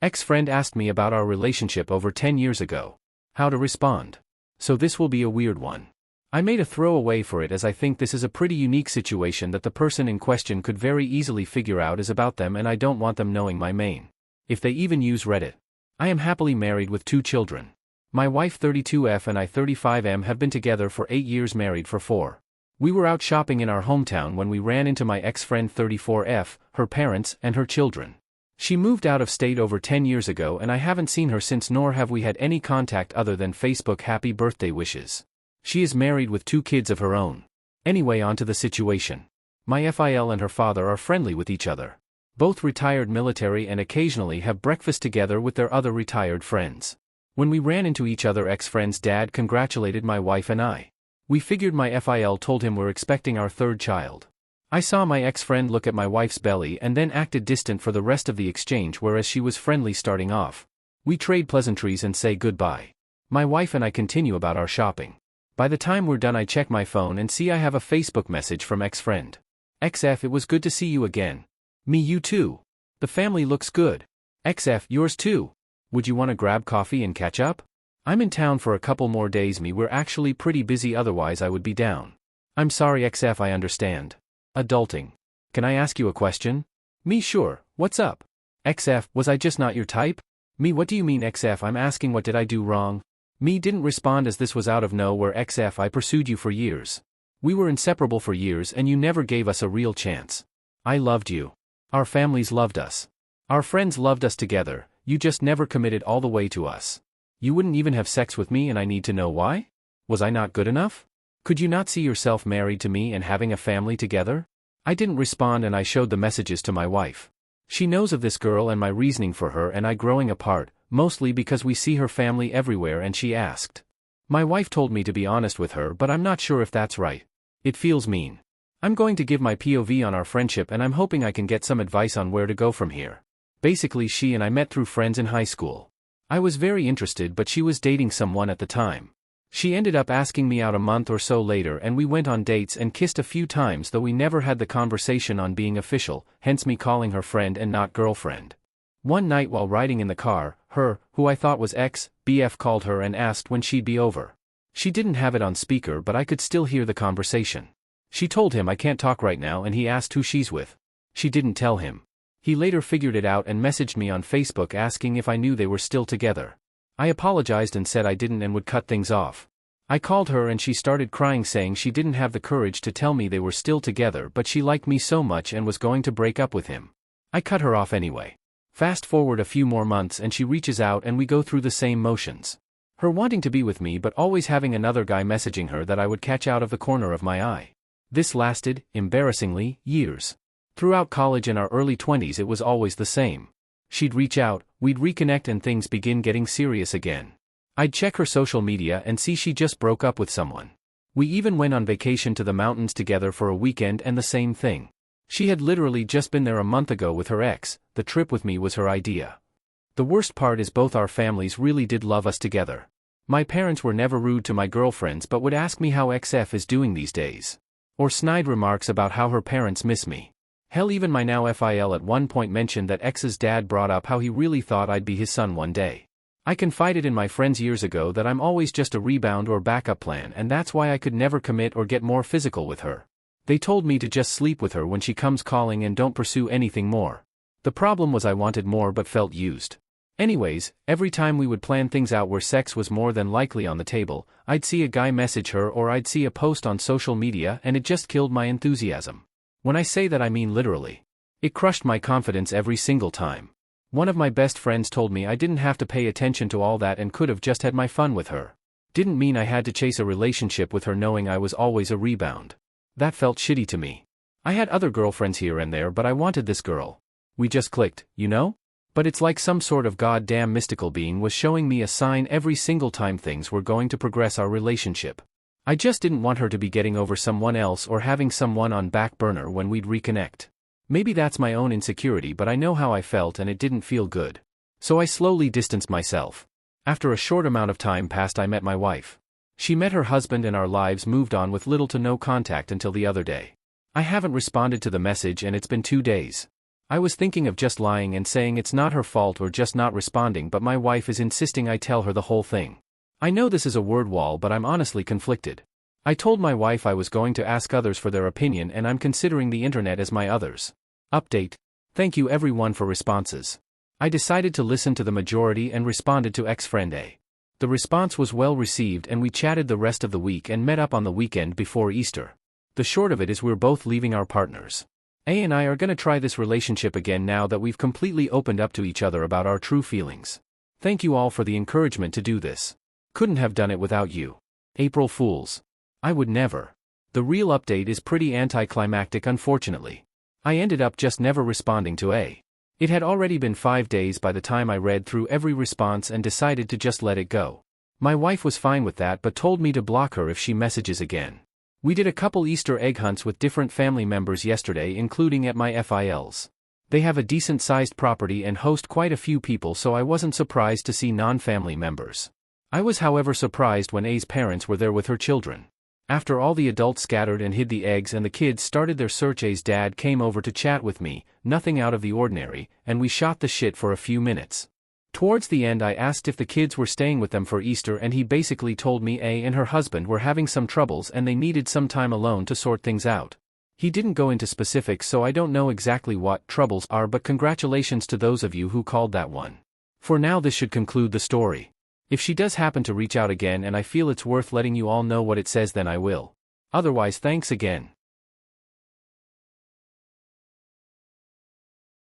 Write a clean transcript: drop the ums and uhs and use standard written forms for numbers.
Ex-friend asked me about our relationship over 10 years ago. How to respond. So this will be a weird one. I made a throwaway for it as I think this is a pretty unique situation that the person in question could very easily figure out is about them and I don't want them knowing my main. If they even use Reddit. I am happily married with 2 children. My wife 32F and I 35M have been together for 8 years, married for 4. We were out shopping in our hometown when we ran into my ex-friend 34F, her parents, and her children. She moved out of state over 10 years ago and I haven't seen her since, nor have we had any contact other than Facebook happy birthday wishes. She is married with 2 kids of her own. Anyway, on to the situation. My FIL and her father are friendly with each other. Both retired military and occasionally have breakfast together with their other retired friends. When we ran into each other, ex-friend's dad congratulated my wife and I. We figured my FIL told him we're expecting our 3rd child. I saw my ex-friend look at my wife's belly and then acted distant for the rest of the exchange, whereas she was friendly starting off. We trade pleasantries and say goodbye. My wife and I continue about our shopping. By the time we're done, I check my phone and see I have a Facebook message from ex-friend. XF, it was good to see you again. Me, you too. The family looks good. XF, yours too. Would you want to grab coffee and catch up? I'm in town for a couple more days. Me, we're actually pretty busy, otherwise I would be down. I'm sorry XF, I understand. Adulting. Can I ask you a question? Me, sure, what's up? XF, was I just not your type? Me, what do you mean XF? I'm asking what did I do wrong? Me, didn't respond as this was out of nowhere. XF, I pursued you for years. We were inseparable for years and you never gave us a real chance. I loved you. Our families loved us. Our friends loved us together, you just never committed all the way to us. You wouldn't even have sex with me and I need to know why? Was I not good enough? Could you not see yourself married to me and having a family together? I didn't respond and I showed the messages to my wife. She knows of this girl and my reasoning for her and I growing apart, mostly because we see her family everywhere, and she asked. My wife told me to be honest with her, but I'm not sure if that's right. It feels mean. I'm going to give my POV on our friendship and I'm hoping I can get some advice on where to go from here. Basically, she and I met through friends in high school. I was very interested, but she was dating someone at the time. She ended up asking me out a month or so later and we went on dates and kissed a few times, though we never had the conversation on being official, hence me calling her friend and not girlfriend. One night while riding in the car, her, who I thought was ex-BF, called her and asked when she'd be over. She didn't have it on speaker, but I could still hear the conversation. She told him I can't talk right now and he asked who she's with. She didn't tell him. He later figured it out and messaged me on Facebook asking if I knew they were still together. I apologized and said I didn't and would cut things off. I called her and she started crying, saying she didn't have the courage to tell me they were still together, but she liked me so much and was going to break up with him. I cut her off anyway. Fast forward a few more months and she reaches out and we go through the same motions. Her wanting to be with me but always having another guy messaging her that I would catch out of the corner of my eye. This lasted, embarrassingly, years. Throughout college and our early 20s it was always the same. She'd reach out, we'd reconnect and things begin getting serious again. I'd check her social media and see she just broke up with someone. We even went on vacation to the mountains together for a weekend and the same thing. She had literally just been there a month ago with her ex. The trip with me was her idea. The worst part is both our families really did love us together. My parents were never rude to my girlfriends but would ask me how XF is doing these days. Or snide remarks about how her parents miss me. Hell, even my now FIL at one point mentioned that X's dad brought up how he really thought I'd be his son one day. I confided in my friends years ago that I'm always just a rebound or backup plan, and that's why I could never commit or get more physical with her. They told me to just sleep with her when she comes calling and don't pursue anything more. The problem was I wanted more but felt used. Anyways, every time we would plan things out where sex was more than likely on the table, I'd see a guy message her or I'd see a post on social media and it just killed my enthusiasm. When I say that I mean literally. It crushed my confidence every single time. One of my best friends told me I didn't have to pay attention to all that and could have just had my fun with her. Didn't mean I had to chase a relationship with her knowing I was always a rebound. That felt shitty to me. I had other girlfriends here and there but I wanted this girl. We just clicked, you know? But it's like some sort of goddamn mystical being was showing me a sign every single time things were going to progress our relationship. I just didn't want her to be getting over someone else or having someone on back burner when we'd reconnect. Maybe that's my own insecurity, but I know how I felt and it didn't feel good. So I slowly distanced myself. After a short amount of time passed, I met my wife. She met her husband and our lives moved on with little to no contact until the other day. I haven't responded to the message and it's been 2 days. I was thinking of just lying and saying it's not her fault or just not responding, but my wife is insisting I tell her the whole thing. I know this is a word wall, but I'm honestly conflicted. I told my wife I was going to ask others for their opinion, and I'm considering the internet as my others. Update. Thank you everyone for responses. I decided to listen to the majority and responded to ex-friend A. The response was well received and we chatted the rest of the week and met up on the weekend before Easter. The short of it is we're both leaving our partners. A and I are gonna try this relationship again now that we've completely opened up to each other about our true feelings. Thank you all for the encouragement to do this. Couldn't have done it without you. April Fools. I would never. The real update is pretty anticlimactic, unfortunately. I ended up just never responding to A. It had already been 5 days by the time I read through every response and decided to just let it go. My wife was fine with that but told me to block her if she messages again. We did a couple Easter egg hunts with different family members yesterday, including at my FIL's. They have a decent-sized property and host quite a few people, so I wasn't surprised to see non-family members. I was however surprised when A's parents were there with her children. After all the adults scattered and hid the eggs and the kids started their search, A's dad came over to chat with me, nothing out of the ordinary, and we shot the shit for a few minutes. Towards the end I asked if the kids were staying with them for Easter and he basically told me A and her husband were having some troubles and they needed some time alone to sort things out. He didn't go into specifics, so I don't know exactly what troubles are, but congratulations to those of you who called that one. For now this should conclude the story. If she does happen to reach out again and I feel it's worth letting you all know what it says, then I will. Otherwise, thanks again.